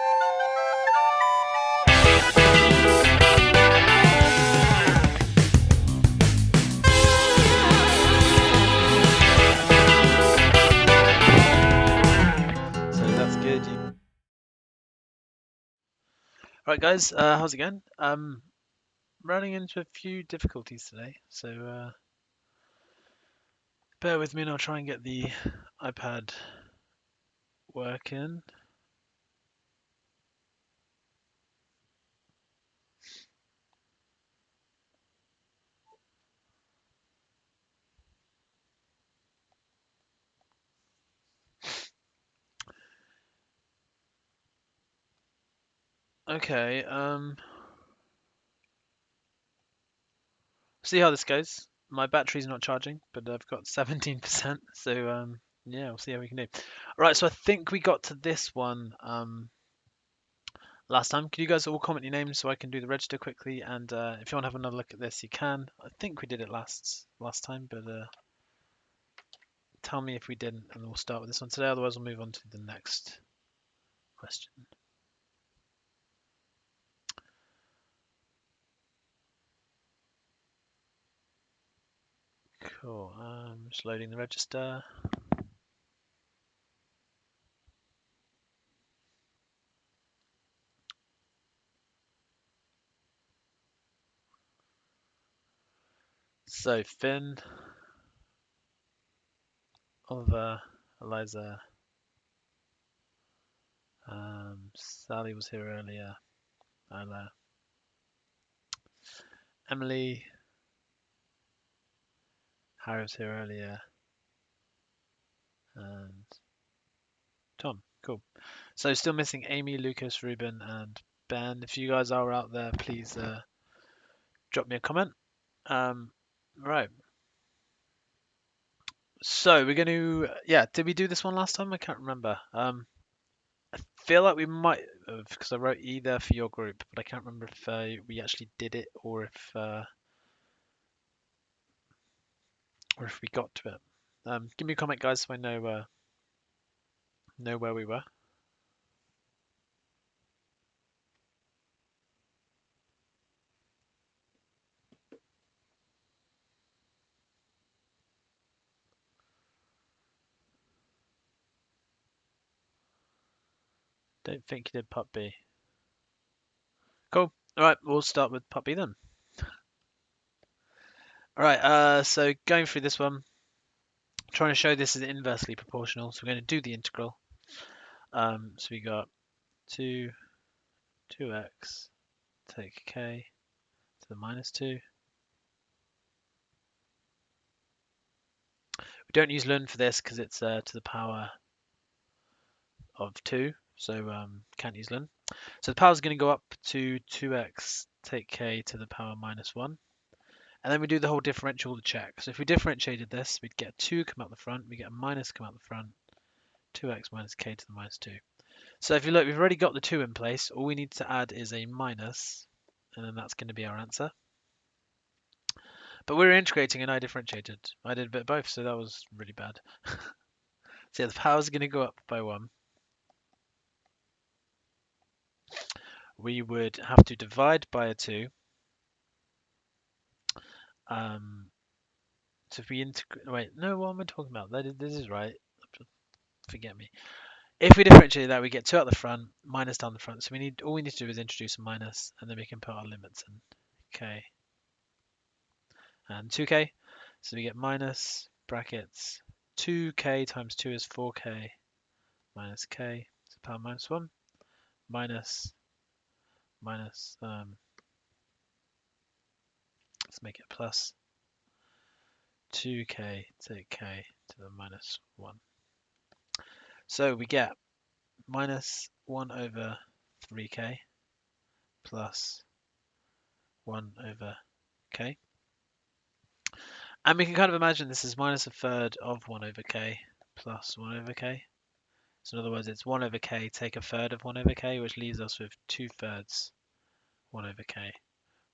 So that's good. Right, guys, how's it going? Running into a few difficulties today, so bear with me and I'll try and get the iPad working. Okay, see how this goes. My battery's not charging, but I've got 17%, so yeah, we'll see how we can do. Alright, so I think we got to this one last time. Can you guys all comment your names so I can do the register quickly? And if you want to have another look at this, you can. I think we did it last time, but tell me if we didn't, and we'll start with this one today. Otherwise, we'll move on to the next question. Cool. Just loading the register. So Finn, Oliver, Eliza, Sally was here earlier. Isla, Emily, Harry was here earlier, and Tom. Cool. So still missing Amy, Lucas, Ruben, and Ben. If you guys are out there, please drop me a comment. Right. So we're going to, yeah, did we do this one last time? I can't remember. I feel like we might have, because I wrote either for your group, but I can't remember if we actually did it or if we got to it. Give me a comment, guys, so I know where we were. Don't think you did part B. Cool. All right, we'll start with part B then. All right, so going through this one, trying to show this is inversely proportional. So we're going to do the integral. So we got 2x take k to the minus 2. We don't use ln for this because it's to the power of 2, so can't use ln. So the power is going to go up to 2x take k to the power minus 1. And then we do the whole differential to check. So if we differentiated this, we'd get a 2 come out the front, we get a minus come out the front, 2x minus k to the minus 2. So if you look, we've already got the 2 in place. All we need to add is a minus, and then that's going to be our answer. But we're integrating and I differentiated. I did a bit of both, so that was really bad. So yeah, the power is going to go up by 1. We would have to divide by a 2. So if we integrate, wait, no, what am I talking about? This is right. Forget me. If we differentiate that, we get 2 at the front, minus down the front. So all we need to do is introduce a minus, and then we can put our limits in. K and 2k. So we get minus brackets 2k times 2 is 4k minus k to the power minus 1 minus let's make it plus 2k take k to the minus 1. So we get minus 1 over 3k plus 1 over k. And we can kind of imagine this is minus a third of 1 over k plus 1 over k. So in other words, it's 1 over k take a third of 1 over k, which leaves us with 2 thirds 1 over k,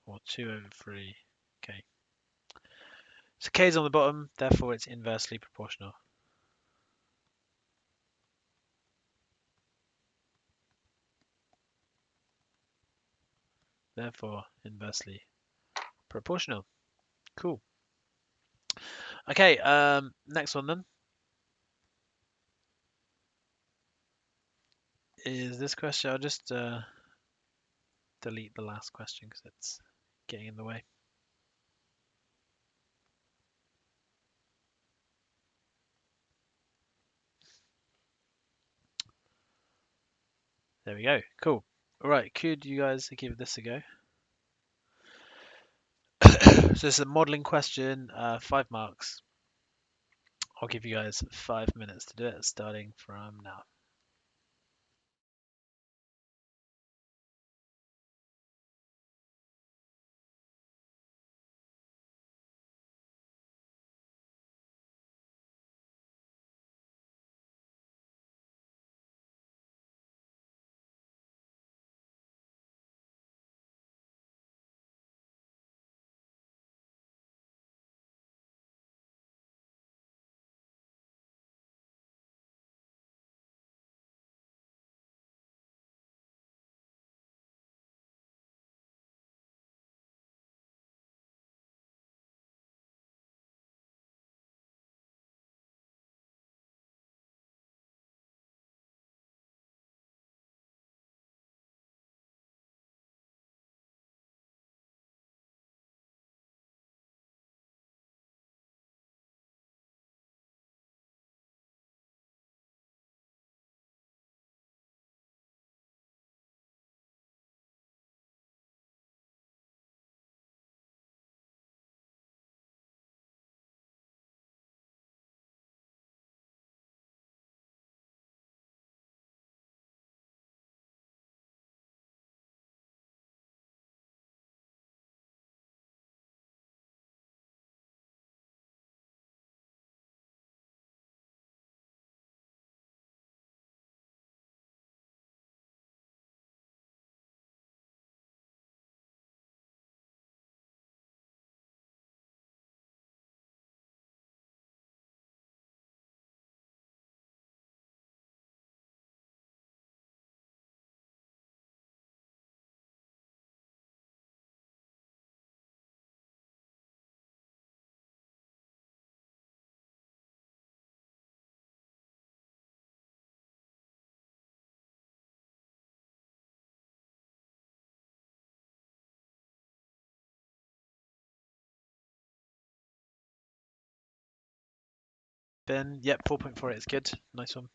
or 2 over 3k. So k is on the bottom, therefore it's inversely proportional. therefore inversely proportional. Cool. Okay, next one then is this question. I'll just delete the last question because it's getting in the way. There we go. Cool. All right, could you guys give this a go? So it's a modeling question, 5 marks. I'll give you guys 5 minutes to do it, starting from now. Ben, yep, 4.48 is good. Nice one.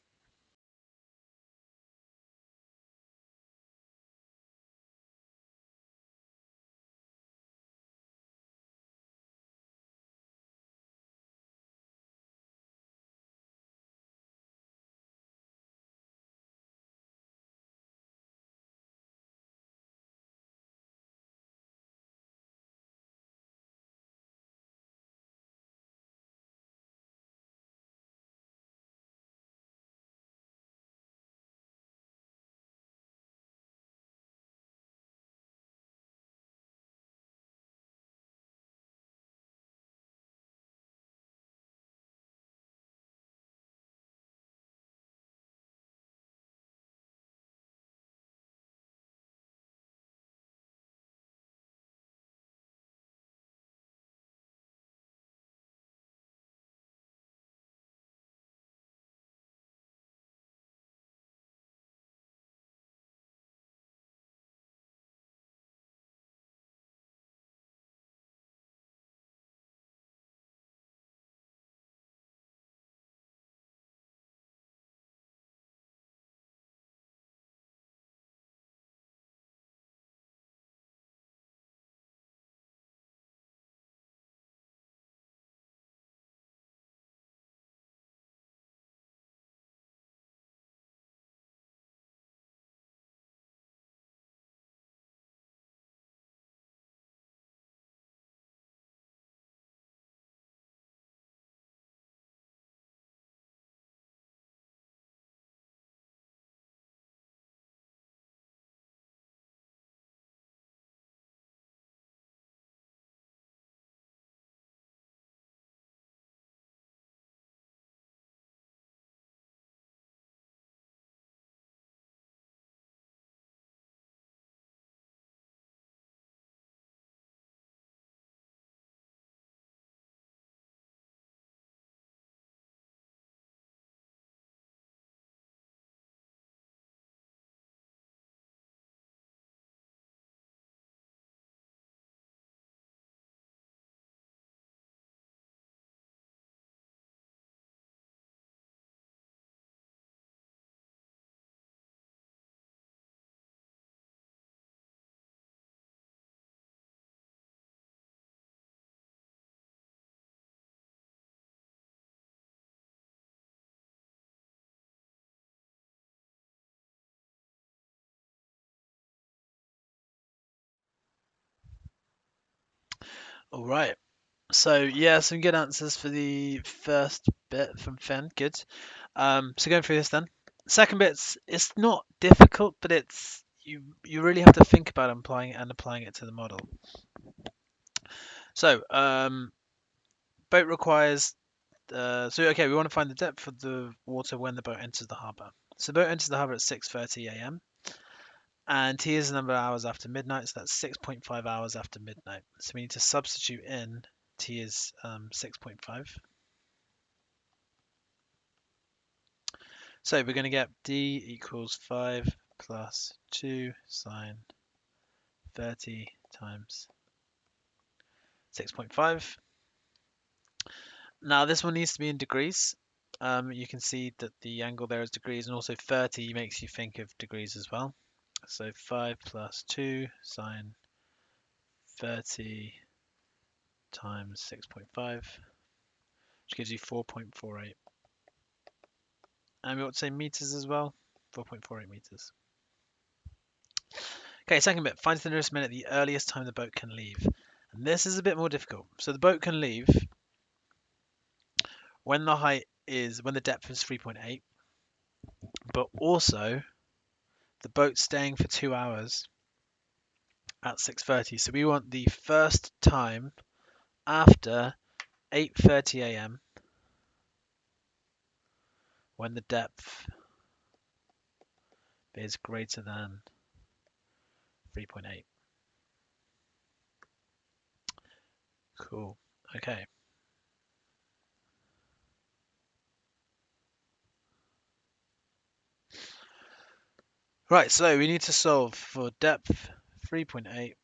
All right. So yeah, some good answers for the first bit from Fen. Good. So going through this then. Second bit's it's not difficult, but you really have to think about applying it to the model. So boat requires okay, we want to find the depth of the water when the boat enters the harbour. So the boat enters the harbour at 6:30 a.m. and T is the number of hours after midnight, so that's 6.5 hours after midnight. So we need to substitute in T is 6.5. So we're going to get D equals 5 plus 2 sine 30 times 6.5. Now this one needs to be in degrees. You can see that the angle there is degrees, and also 30 makes you think of degrees as well. So 5 plus 2 sine 30 times 6.5, which gives you 4.48. And we ought to say meters as well, 4.48 meters. Okay, second bit, find the nearest minute the earliest time the boat can leave. And this is a bit more difficult. So the boat can leave when the depth is 3.8, but also the boat's staying for 2 hours at 6:30. So we want the first time after 8:30 a.m. when the depth is greater than 3.8. Cool. Okay. Right, so we need to solve for depth 3.8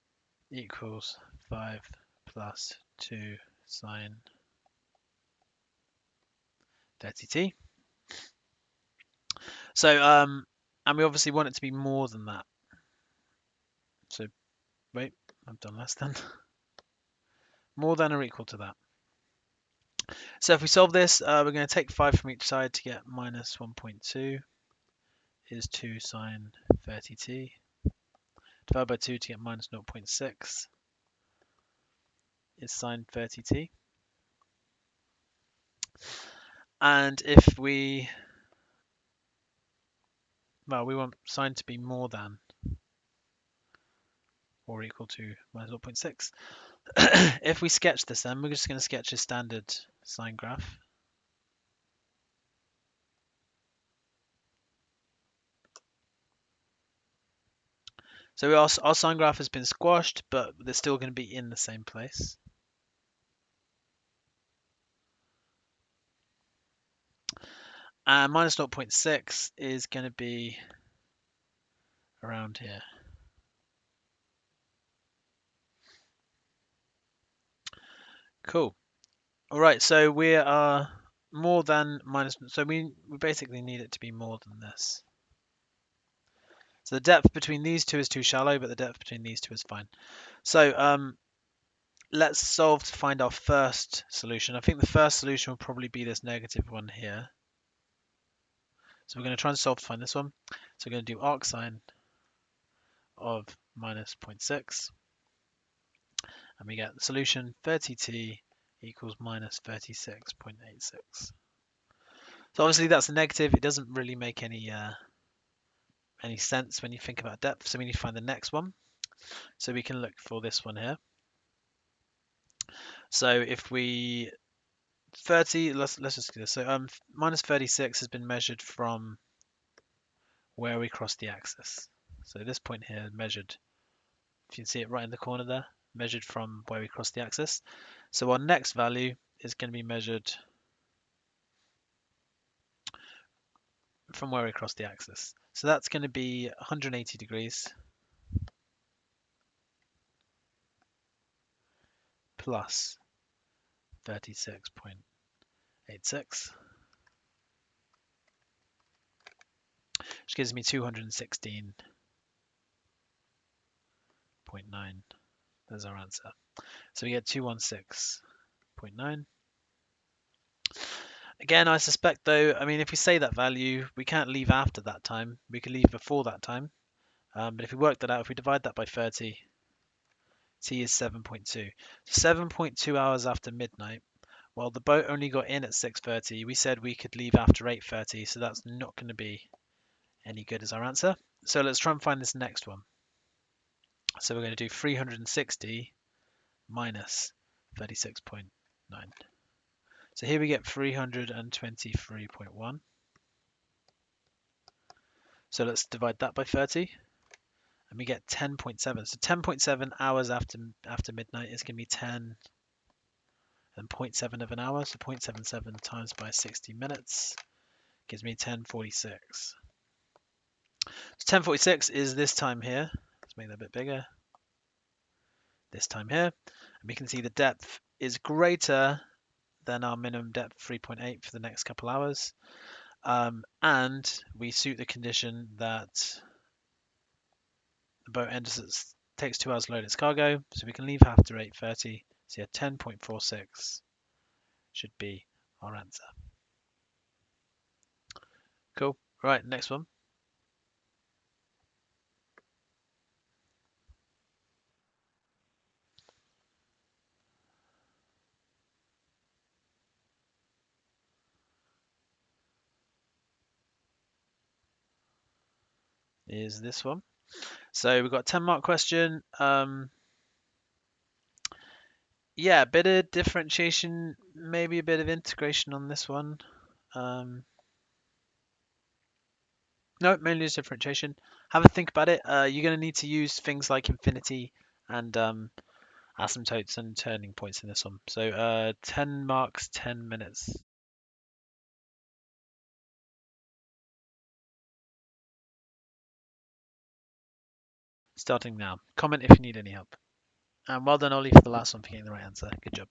equals 5 plus 2 sine 30t. So, and we obviously want it to be more than that. So, wait, I've done less than. More than or equal to that. So if we solve this, we're going to take 5 from each side to get minus 1.2 is 2 sine 30t. Divide by 2 to get minus 0.6 is sine 30t. And if we want sine to be more than or equal to minus 0.6. If we sketch this, then we're just going to sketch a standard sine graph. So our sine graph has been squashed, but they're still going to be in the same place. And minus 0.6 is going to be around here. Cool. All right, so we are more than minus, so we basically need it to be more than this. So the depth between these two is too shallow, but the depth between these two is fine. So let's solve to find our first solution. I think the first solution will probably be this negative one here. So we're going to try and solve to find this one. So we're going to do arc sine of minus 0.6. And we get the solution 30t equals minus 36.86. So obviously that's a negative. It doesn't really make any sense when you think about depth. So we need to find the next one. So we can look for this one here. So if we 30, let's just do this. So minus 36 has been measured from where we cross the axis. So this point here measured, if you can see it right in the corner there, measured from where we cross the axis. So our next value is going to be measured from where we cross the axis. So that's going to be 180 degrees plus 36.86, which gives me 216.9. There's our answer. So we get 216.9. Again, I suspect though, I mean, if we say that value, we can't leave after that time. We can leave before that time. But if we work that out, if we divide that by 30, T is 7.2. 7.2 hours after midnight. Well, the boat only got in at 6:30. We said we could leave after 8:30, so that's not going to be any good as our answer. So let's try and find this next one. So we're going to do 360 minus 36.9. So here we get 323.1. So let's divide that by 30, and we get 10.7. So 10.7 hours after midnight is going to be 10 and 0.7 of an hour. So 0.77 times by 60 minutes gives me 1046. So 1046 is this time here. Let's make that a bit bigger. This time here. And we can see the depth is greater than our minimum depth, 3.8, for the next couple hours. And we suit the condition that the boat takes 2 hours to load its cargo, so we can leave after 8:30. So yeah, 10.46 should be our answer. Cool. Right, next one. Is this one. So we've got a 10-mark question. Yeah, a bit of differentiation, maybe a bit of integration on this one. No, mainly just differentiation. Have a think about it. You're going to need to use things like infinity and asymptotes and turning points in this one. So 10 marks, 10 minutes. Starting now. Comment if you need any help. And well done, Ollie, for the last one for getting the right answer. Good job.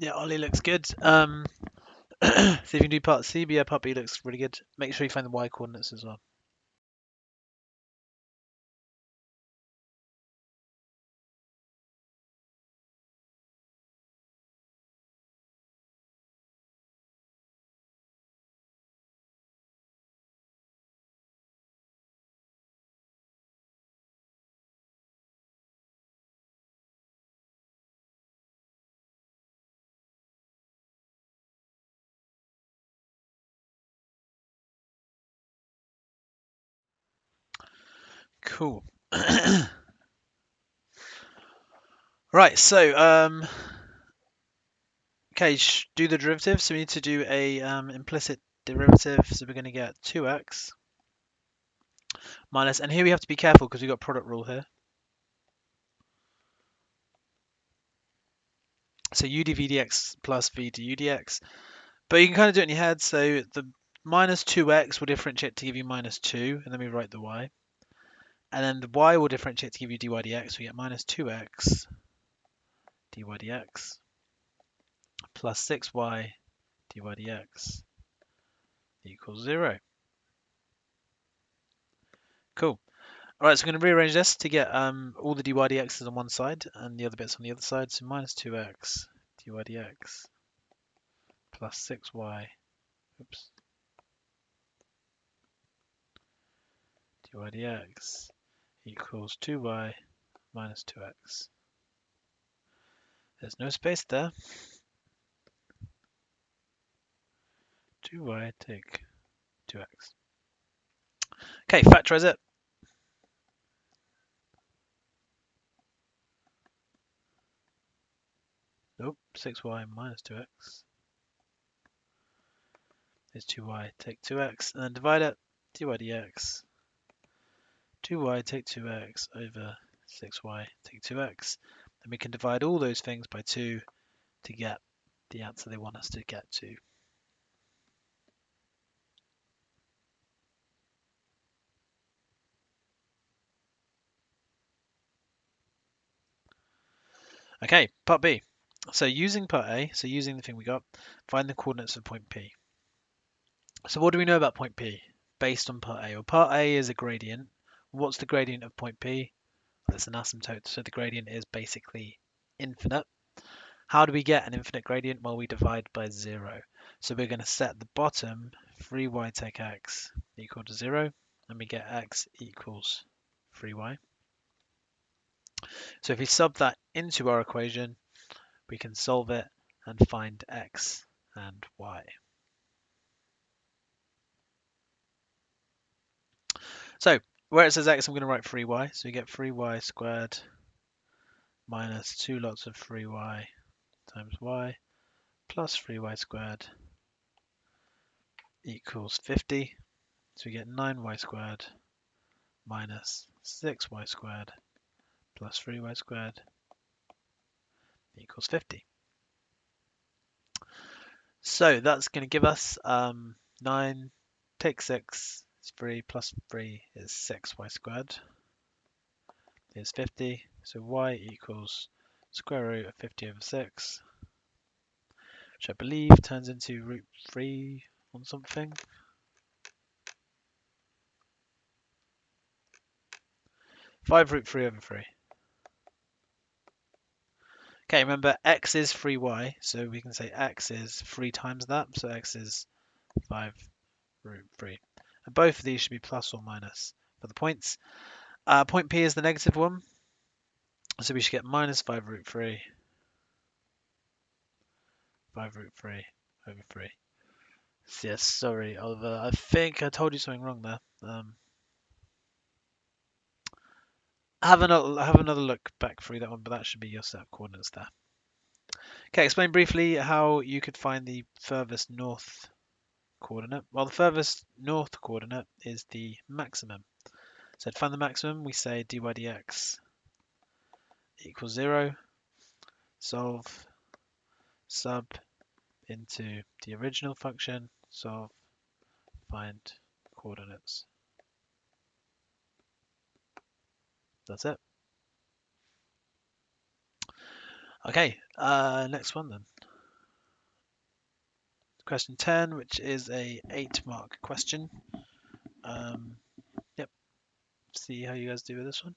Yeah, Ollie looks good. See if you can do part C, but yeah, part B looks really good. Make sure you find the y coordinates as well. Cool. Right, so okay, do the derivative. So we need to do a implicit derivative. So we're going to get 2x minus, and here we have to be careful because we've got product rule here. So u dv dx plus v du dx. But you can kind of do it in your head. So the minus 2x will differentiate to give you minus 2, and then we write the y. And then the y will differentiate to give you dy dx. We get minus 2x dy dx plus 6y dy dx equals 0. Cool. All right, so we're going to rearrange this to get all the dy dx's on one side and the other bits on the other side. So minus 2x dy dx plus 6y, oops, dy dx equals 2y minus 2x. There's no space there. 2y take 2x. Okay, factorize it. Nope, 6y minus 2x is 2y take 2x, and then divide it, dy dx, 2y take 2x over 6y take 2x. Then we can divide all those things by 2 to get the answer they want us to get to. Okay, part B. So using part A, so using the thing we got, find the coordinates of point P. So what do we know about point P based on part A? Well, part A is a gradient. What's the gradient of point P? Well, it's an asymptote, so the gradient is basically infinite. How do we get an infinite gradient? Well, we divide by 0. So we're going to set the bottom 3y take x equal to 0, and we get x equals 3y. So if we sub that into our equation, we can solve it and find x and y. So where it says x, I'm going to write 3y. So we get 3y squared minus 2 lots of 3y times y plus 3y squared equals 50. So we get 9y squared minus 6y squared plus 3y squared equals 50. So that's going to give us 9 take 6 is 3 plus 3 is 6y squared is 50. So y equals square root of 50 over 6, which I believe turns into root 3 on something. 5 root 3 over 3. Okay, remember x is 3y, so we can say x is 3 times that, so x is 5 root 3. And both of these should be plus or minus for the points. Point P is the negative one, so we should get minus 5 root 3, 5 root 3 over 3. So yes, sorry, Oliver, I think I told you something wrong there. Have another look back through that one, but that should be your set of coordinates there. Okay, explain briefly how you could find the furthest north coordinate. Well, the furthest north coordinate is the maximum. So to find the maximum, we say dy dx equals 0. Solve, sub into the original function, solve, find coordinates. That's it. Okay, next one then. question 10, which is a 8-mark question. Yep. See how you guys do with this one.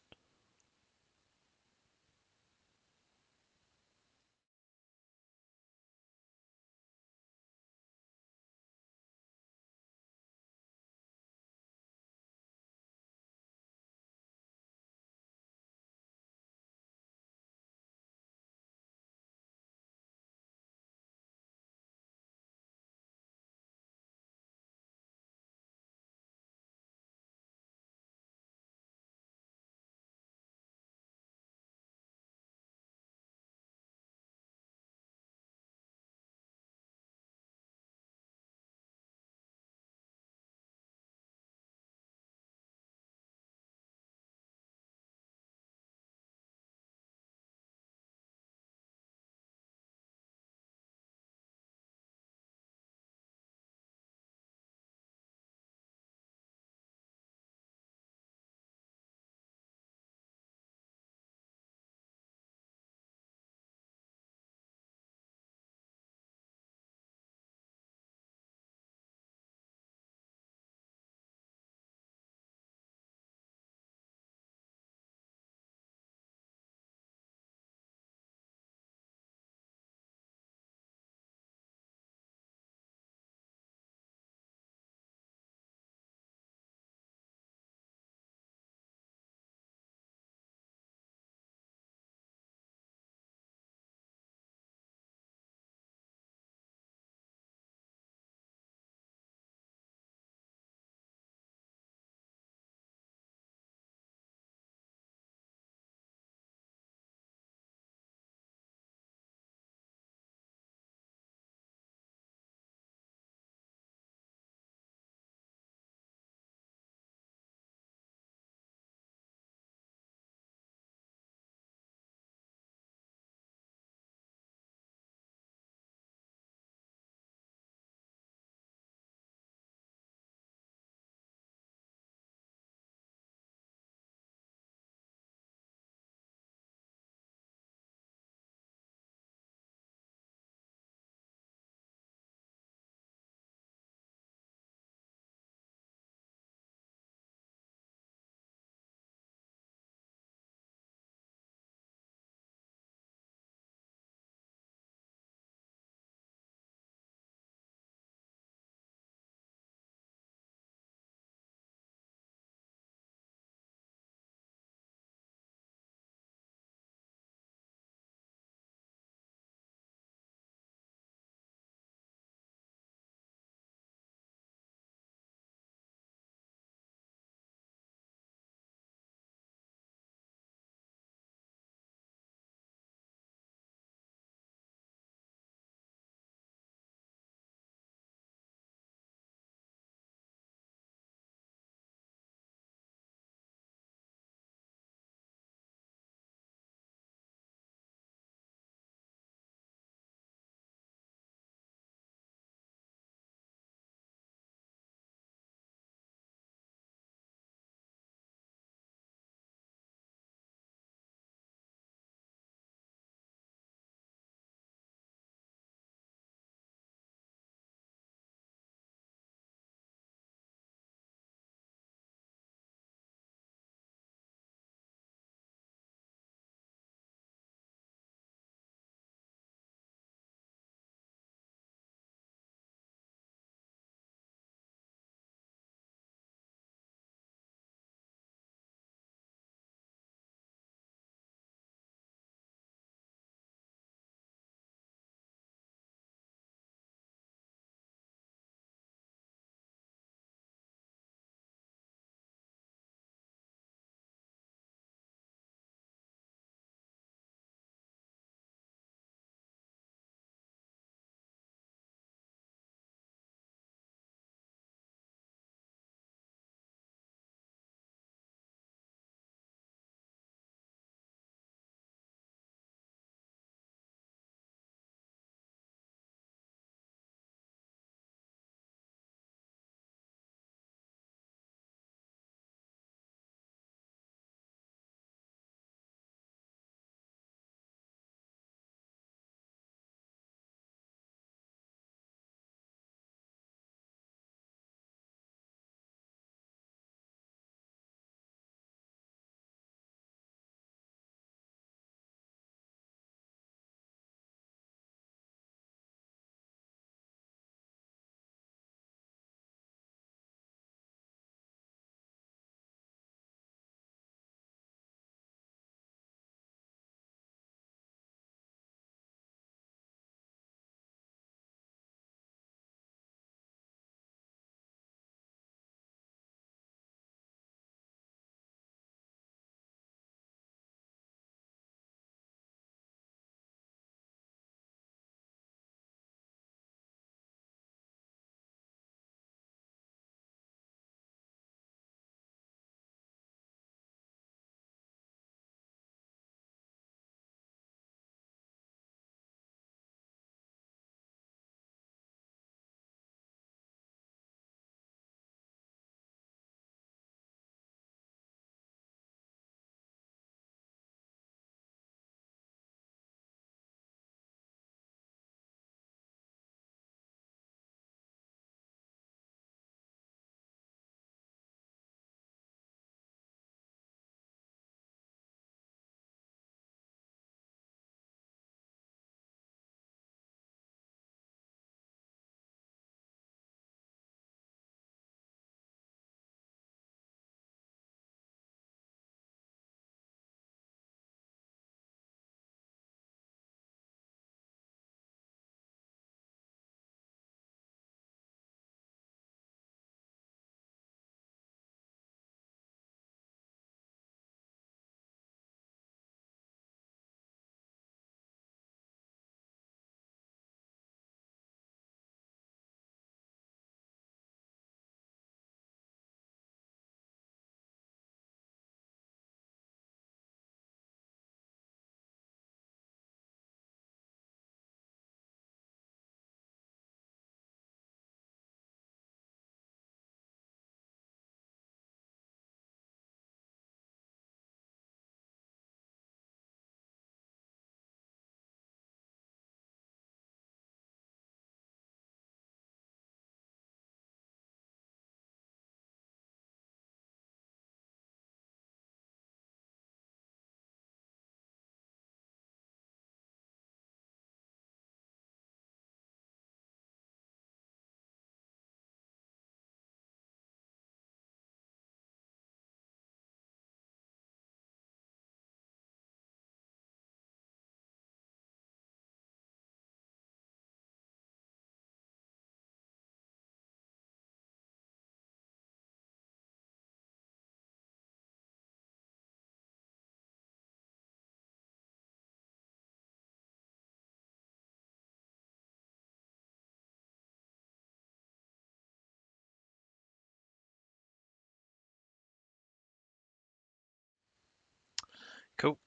Cool.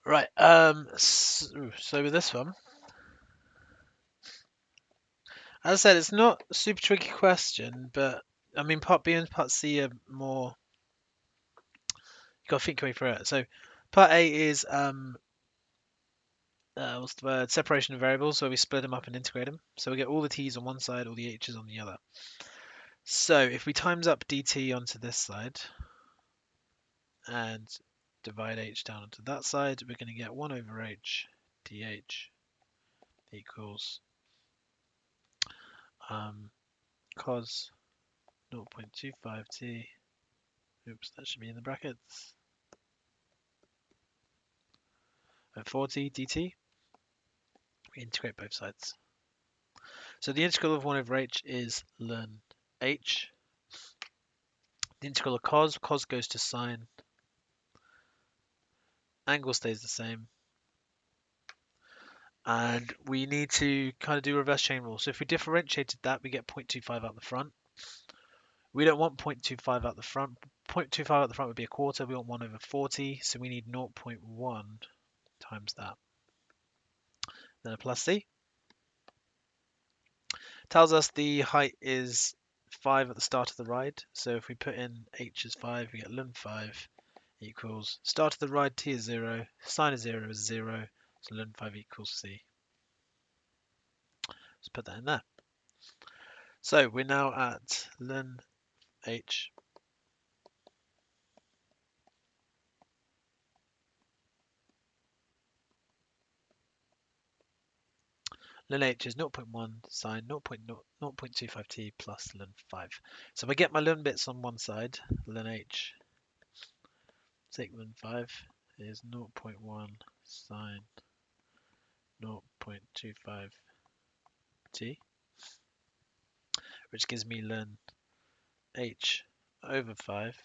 Right. So with this one, as I said, it's not a super tricky question, but I mean, part B and part C are more. You got to think your way through it. So, part A is what's the word? Separation of variables, where we split them up and integrate them. So we get all the t's on one side, all the h's on the other. So if we times up dt onto this side and divide h down onto that side, we're going to get 1 over h dh equals cos 0.25t. Oops, that should be in the brackets. 40 dt. We integrate both sides. So the integral of 1 over h is ln h. The integral of cos goes to sine. Angle stays the same. And we need to kind of do reverse chain rule. So if we differentiated that, we get 0.25 out the front. We don't want 0.25 out the front. 0.25 out the front would be a quarter. We want 1 over 40, so we need 0.1 times that. Then a plus c. Tells us the height is 5 at the start of the ride. So if we put in h as 5, we get ln 5 equals start of the ride t is 0, sine of 0 is 0, so ln 5 equals c. Let's put that in there. So we're now at ln h ln h is 0.1 sine 0.25t plus ln 5. So if I get my ln bits on one side, ln h take ln 5 is 0.1 sine 0.25t, which gives me ln h over 5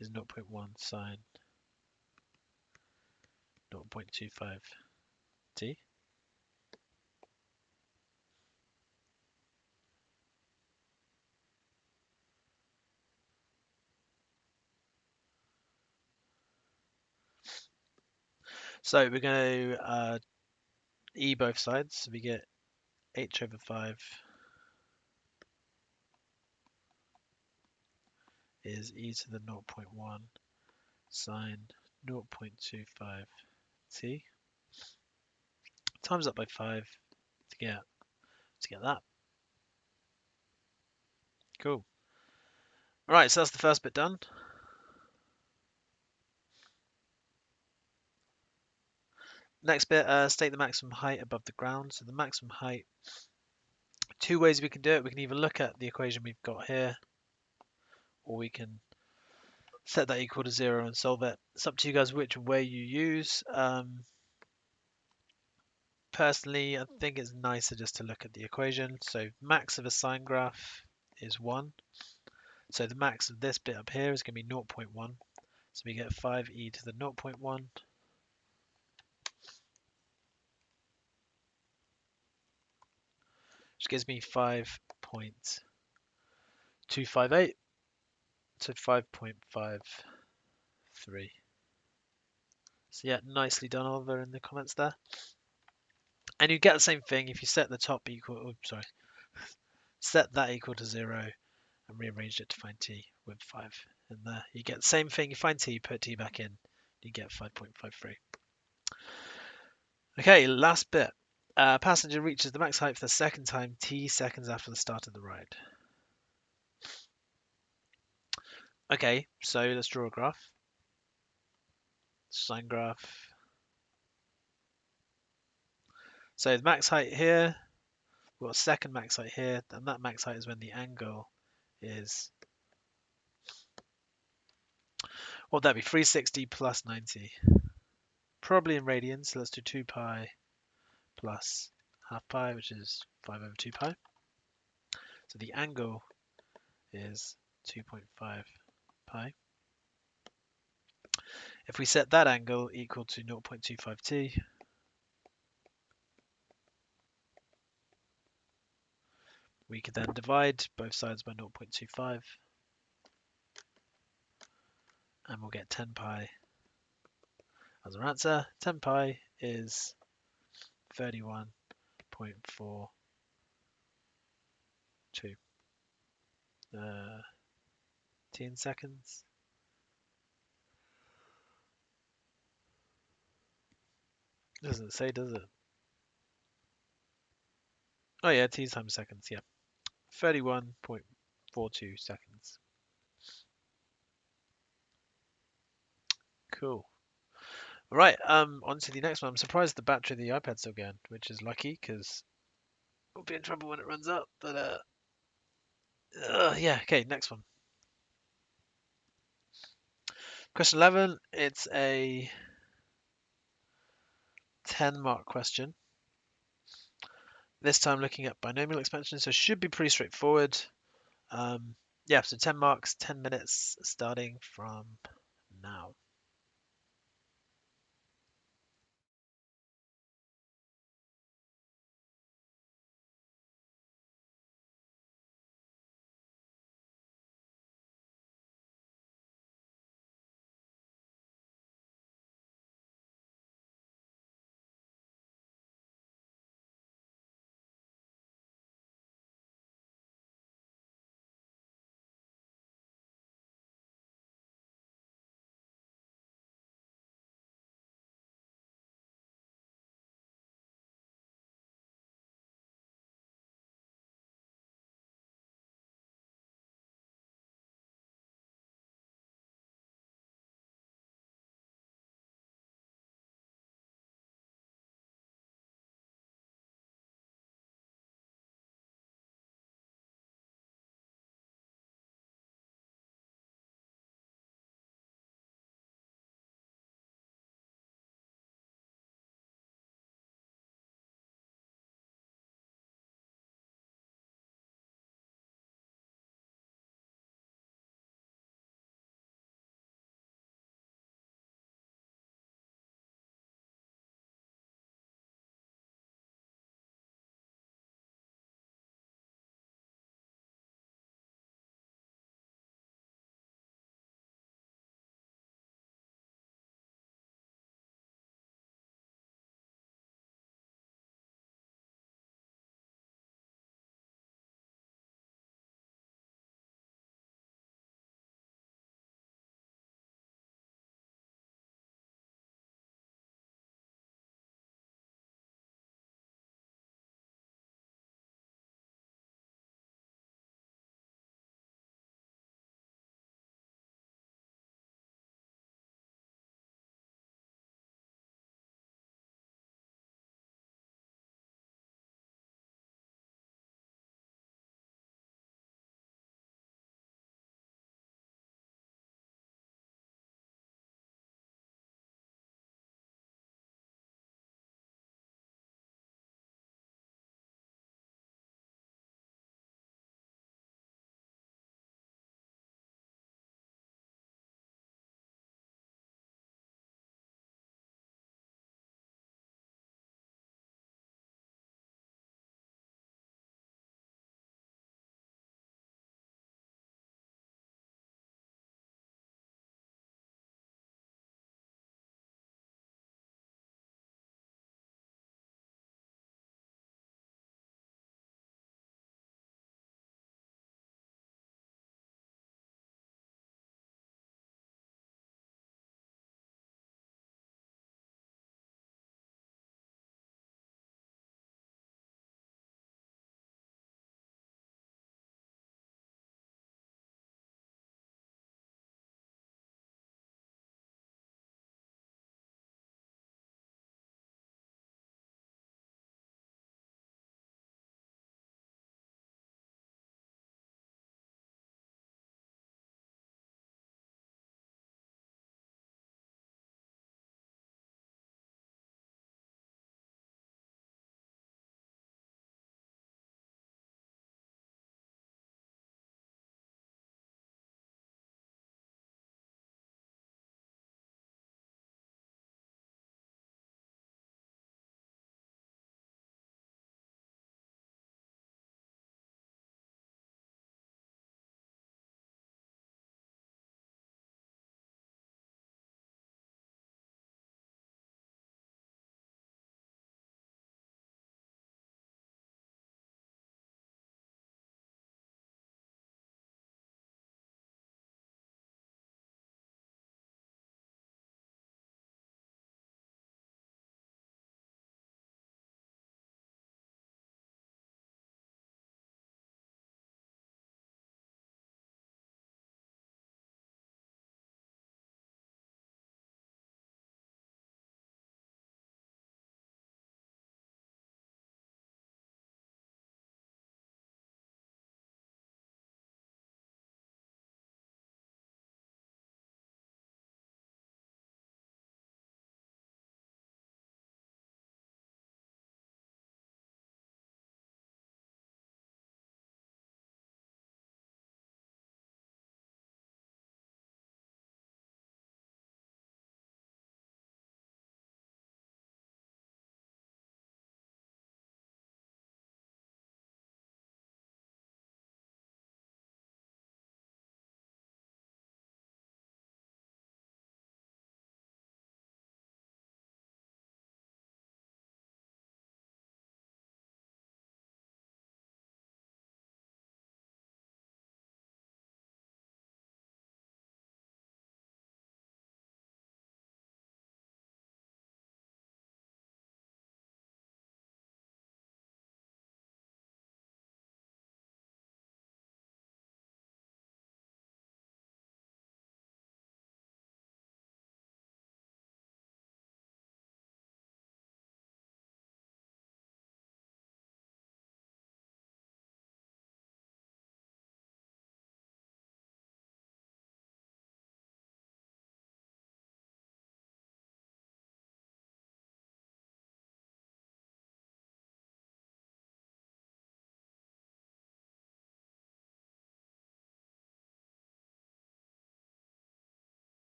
is 0.1 sine 0.25t. So we're going to e both sides. So we get h over 5 is e to the 0.1 sine 0.25t times that by 5 to get that. Cool. Right, so that's the first bit done. Next bit, state the maximum height above the ground. So the maximum height, two ways we can do it. We can either look at the equation we've got here, or we can set that equal to 0 and solve it. It's up to you guys which way you use. Personally, I think it's nicer just to look at the equation. So max of a sine graph is 1. So the max of this bit up here is going to be 0.1. So we get 5e to the 0.1. Which gives me 5.258. So 5.53. So yeah, nicely done, Oliver, in the comments there. And you get the same thing if you set the top equal, set that equal to 0 and rearrange it to find t with 5 in there. You get the same thing, you find t, put t back in, you get 5.53. Okay, last bit. Passenger reaches the max height for the second time t seconds after the start of the ride. Okay, so let's draw a graph. Sine graph. So the max height here, we've got a second max height here, and that max height is when the angle is, what would that be, 360 plus 90. Probably in radians, so let's do 2 pi plus half pi, which is 5 over 2 pi. So the angle is 2.5 pi. If we set that angle equal to 0.25t, we could then divide both sides by 0.25 and we'll get 10 pi as our answer. 10 pi is 31.42. 10 seconds. Doesn't say, does it? Oh yeah, t times seconds, yeah. 31.42 seconds. Cool. All right, on to the next one. I'm surprised the battery of the iPad's still going, which is lucky because we'll be in trouble when it runs out. But yeah, okay, next one. Question 11, it's a 10-mark question. This time looking at binomial expansion, so it should be pretty straightforward. Yeah, so 10 marks, 10 minutes starting from now.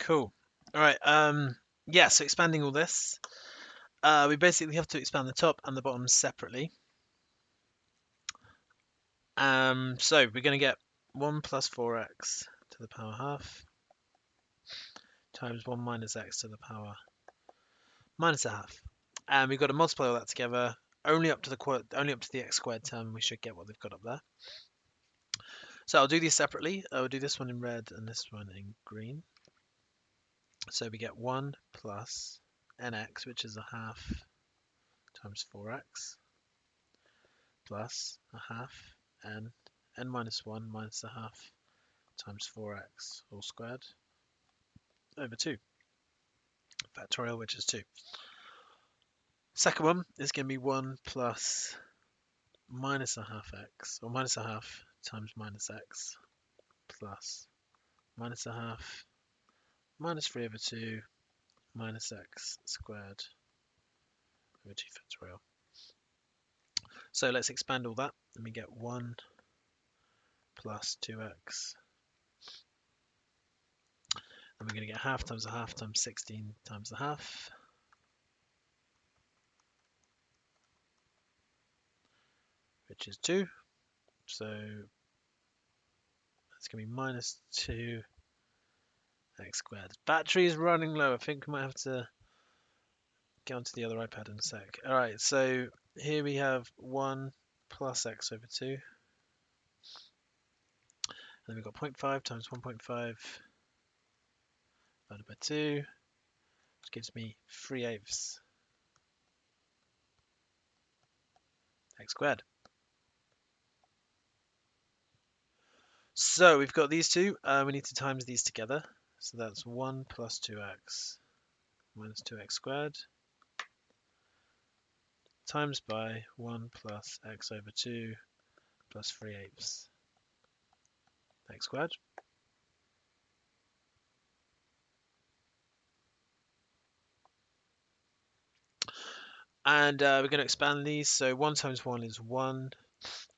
Cool. All right. Yeah. So expanding all this, we basically have to expand the top and the bottom separately. So we're going to get 1 plus 4x to the power half times 1 minus x to the power minus a half, and we've got to multiply all that together. Only up to the x squared term. We should get what they've got up there. So I'll do these separately. I'll do this one in red and this one in green. So we get 1 plus nx, which is a half times 4x, plus a half n minus 1 minus a half times 4x all squared over 2 factorial, which is 2. Second one is going to be 1 plus minus a half x, or minus a half times minus x, plus minus a half minus 3 over 2 minus x squared over 2 factorial. So let's expand all that, and we get 1 plus 2x, and we're going to get half times a half times 16 times the half, which is 2. So that's going to be minus 2x squared. Battery is running low. I think we might have to get onto the other iPad in a sec. All right, so here we have 1 plus x over 2. And then we've got 0.5 times 1.5 divided by 2, which gives me 3/8 x squared. So we've got these two. We need to times these together. So that's 1 plus 2x minus 2x squared times by 1 plus x over 2 plus 3/8 x squared. And we're going to expand these. So 1 times 1 is 1.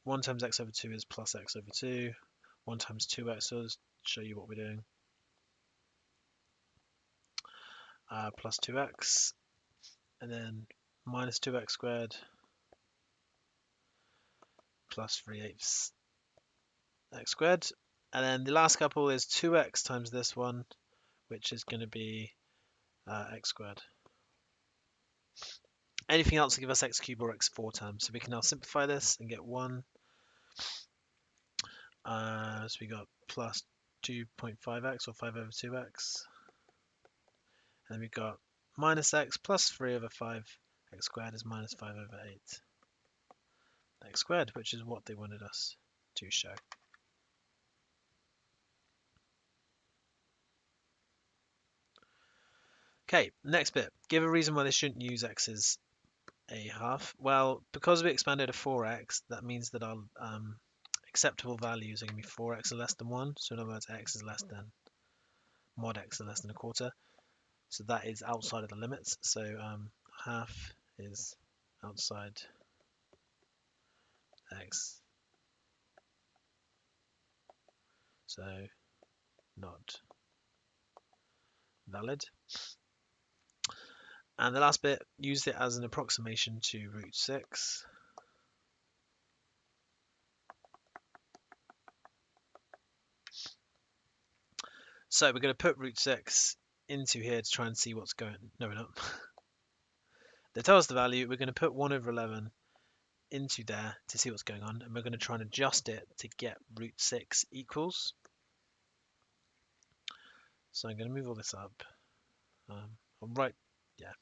1 times x over 2 is plus x over 2. 1 times 2x, so let's show you what we're doing. Plus 2x, and then minus 2x squared plus 3/8 x squared. And then the last couple is 2x times this one, which is going to be x squared. Anything else will give us x cubed or x4 terms. So we can now simplify this and get 1. So we got plus 2.5x or 5 over 2x. And then we've got minus x plus 3 over 5 x squared is minus 5 over 8 x squared, which is what they wanted us to show. Okay, next bit. Give a reason why they shouldn't use x as a half. Well, because we expanded to 4x, that means that our acceptable values are going to be 4x or less than 1. So in other words, x is less than, mod x is less than a quarter. So that is outside of the limits. So half is outside x. So not valid. And the last bit, use it as an approximation to root 6. So we're going to put root 6 into here to try and see what's going on. No, we're not. They tell us the value. We're going to put 1 over 11 into there to see what's going on. And we're going to try and adjust it to get root 6 equals. So I'm going to move all this up. I'll write, yeah.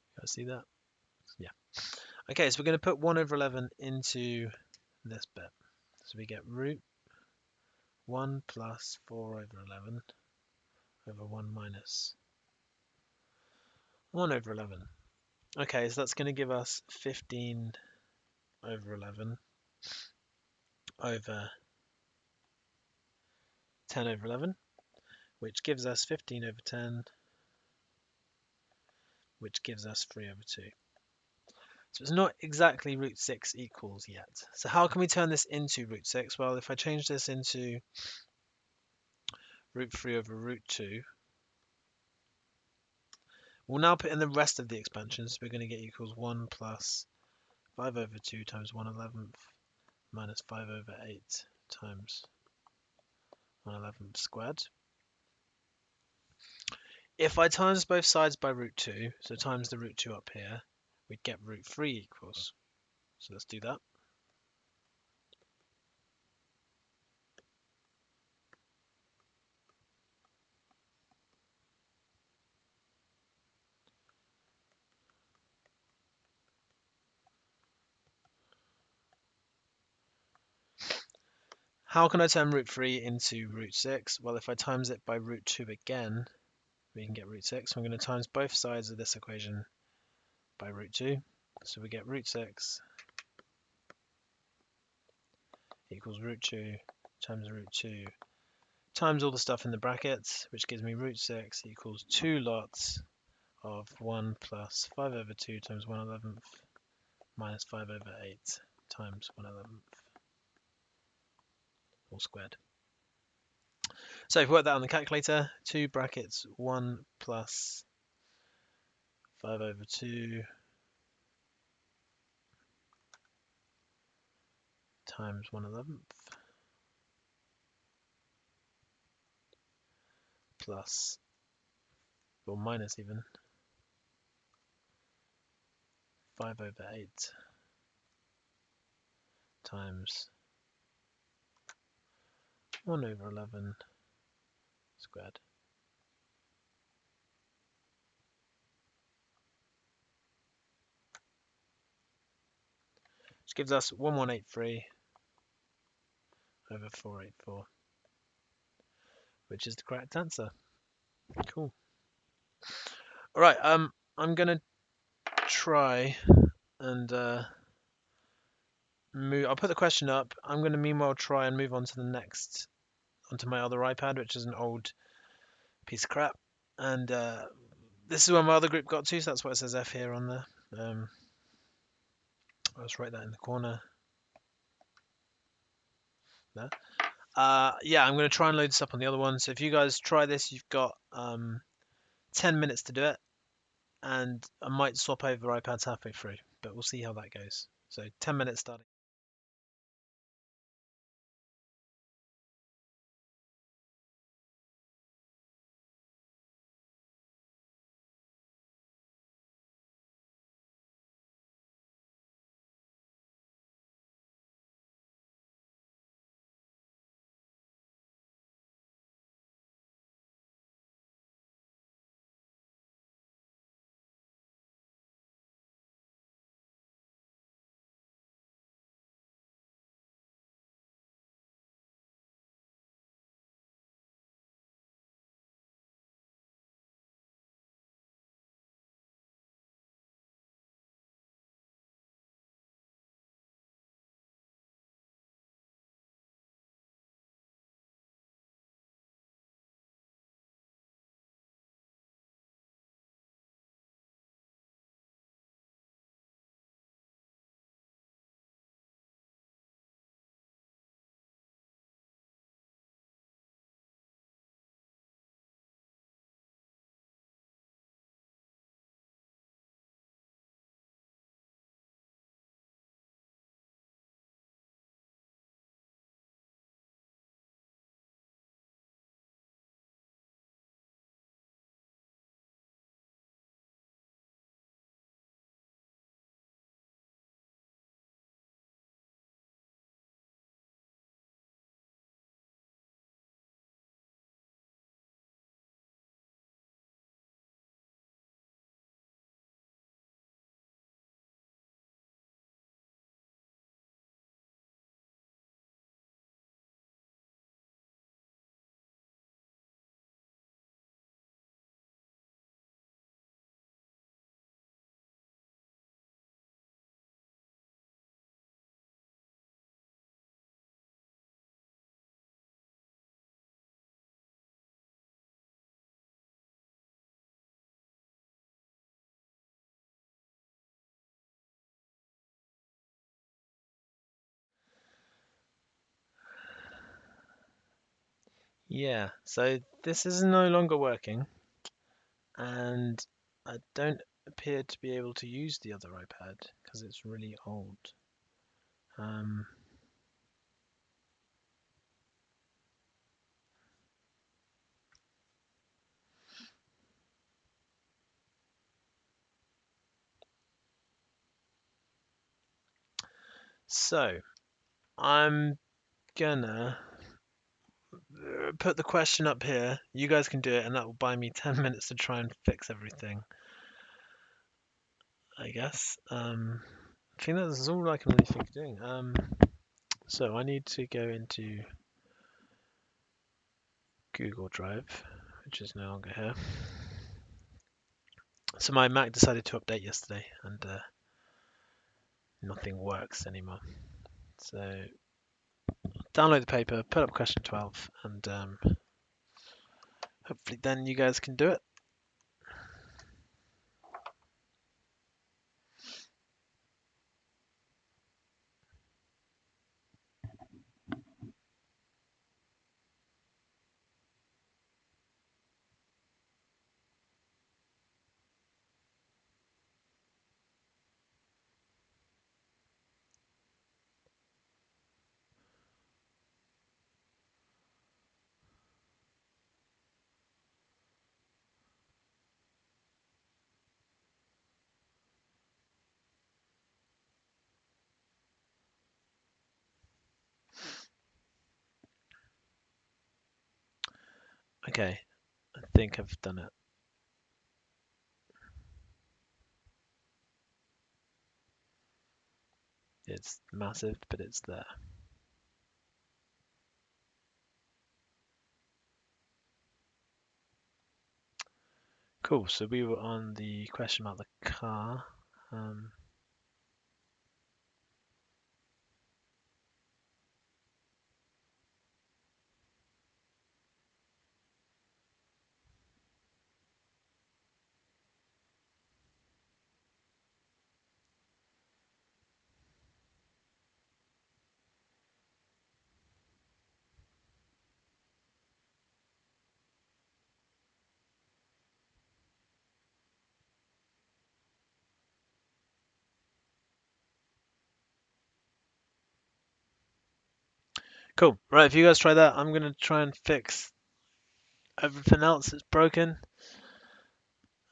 You guys see that? Yeah. Okay, so we're going to put 1 over 11 into this bit. So we get root 1 plus 4 over 11 over 1 minus 1 over 11. Okay, so that's going to give us 15 over 11 over 10 over 11, which gives us 15 over 10 which gives us 3 over 2. So it's not exactly root 6 equals yet. So how can we turn this into root 6? Well, if I change this into root 3 over root 2, we'll now put in the rest of the expansions. We're going to get equals 1 plus 5 over 2 times 1/11 minus 5 over 8 times 1/11 squared. If I times both sides by root 2, so times the root 2 up here, we'd get root 3 equals. So let's do that. How can I turn root 3 into root 6? Well, if I times it by root 2 again, we can get root 6. I'm going to times both sides of this equation by root 2. So we get root 6 equals root 2 times root 2 times all the stuff in the brackets, which gives me root 6 equals 2 lots of 1 plus 5 over 2 times 1/11 minus 5 over 8 times 1/11 all squared. So if we work that on the calculator, 2 brackets 1 plus 5 over 2 times 1/11 plus, or minus even, 5 over 8 times 1 over 11 squared. Which gives us 1183 over 484, which is the correct answer. Cool. All right, I'm gonna try and move. I'll put the question up. I'm gonna meanwhile try and move on to the next, onto my other iPad, which is an old piece of crap. And this is where my other group got to, so that's why it says F here on there. I'll just write that in the corner there. Yeah, I'm going to try and load this up on the other one. So if you guys try this, you've got 10 minutes to do it. And I might swap over iPads halfway through, but we'll see how that goes. So 10 minutes starting. Yeah, so this is no longer working, and I don't appear to be able to use the other iPad because it's really old. Um, so I'm gonna put the question up here. You guys can do it, and that will buy me 10 minutes to try and fix everything, I guess. I think that's all I can really think of doing. So I need to go into Google Drive, which is no longer here. So my Mac decided to update yesterday, and nothing works anymore. So download the paper, put up question 12, and hopefully then you guys can do it. Okay, I think I've done it. It's massive, but it's there. Cool, so we were on the question about the car. Um, cool, right, if you guys try that, I'm going to try and fix everything else that's broken,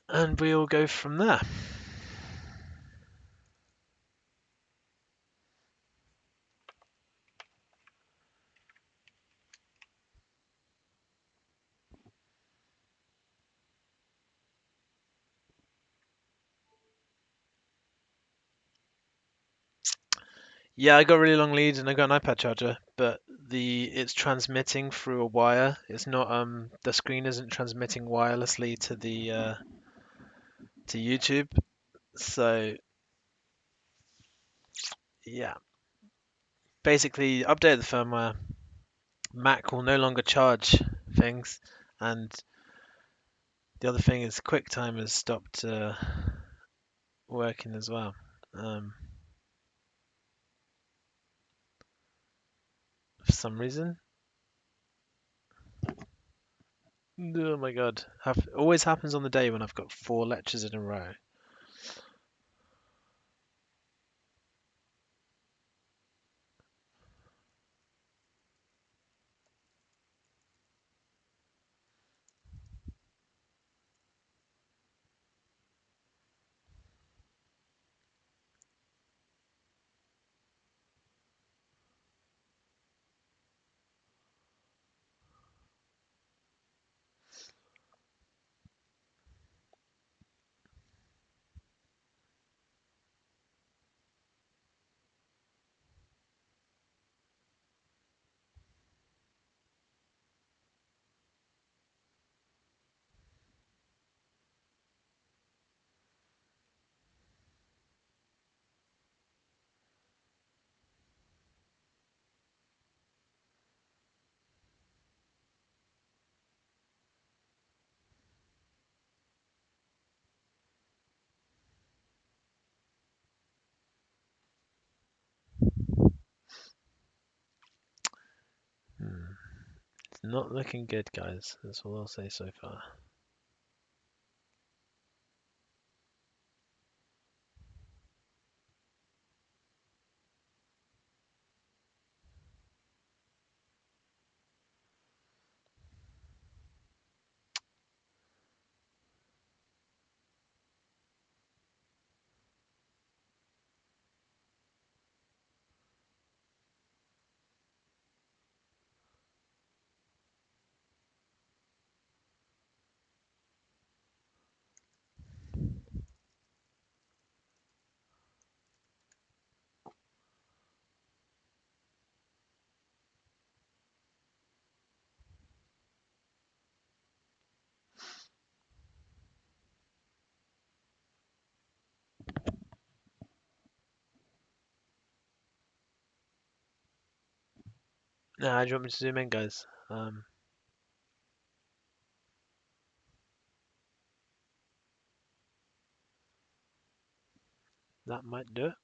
and we'll go from there. Yeah, I got really long leads and I got an iPad charger, but it's transmitting through a wire. It's not the screen isn't transmitting wirelessly to the to YouTube. So yeah, basically update the firmware. Mac will no longer charge things, and the other thing is QuickTime has stopped working as well. For some reason. Oh my god, always happens on the day when I've got 4 lectures in a row. Not looking good, guys. That's all I'll say so far. Now, do you want me to zoom in, guys? That might do it.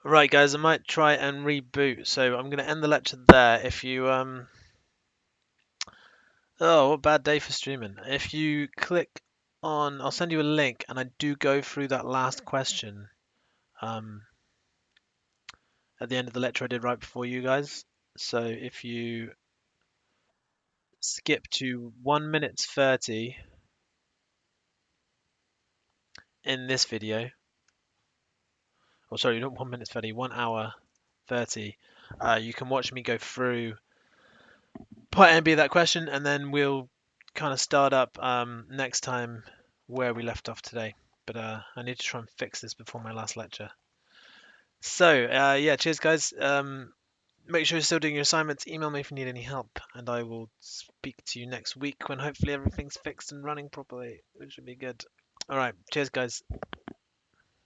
Right, guys, I might try and reboot. So I'm going to end the lecture there. If you oh, what bad day for streaming. If you click on, I'll send you a link, and I do go through that last question um, at the end of the lecture I did right before you guys. So if you skip to 1 minute 30 in this video, or sorry, not 1 minute 30, 1 hour 30, you can watch me go through part A and B of that question, and then we'll kind of start up next time where we left off today. But I need to try and fix this before my last lecture. So yeah, cheers, guys. Make sure you're still doing your assignments. Email me if you need any help, and I will speak to you next week when hopefully everything's fixed and running properly, which should be good. All right, cheers, guys.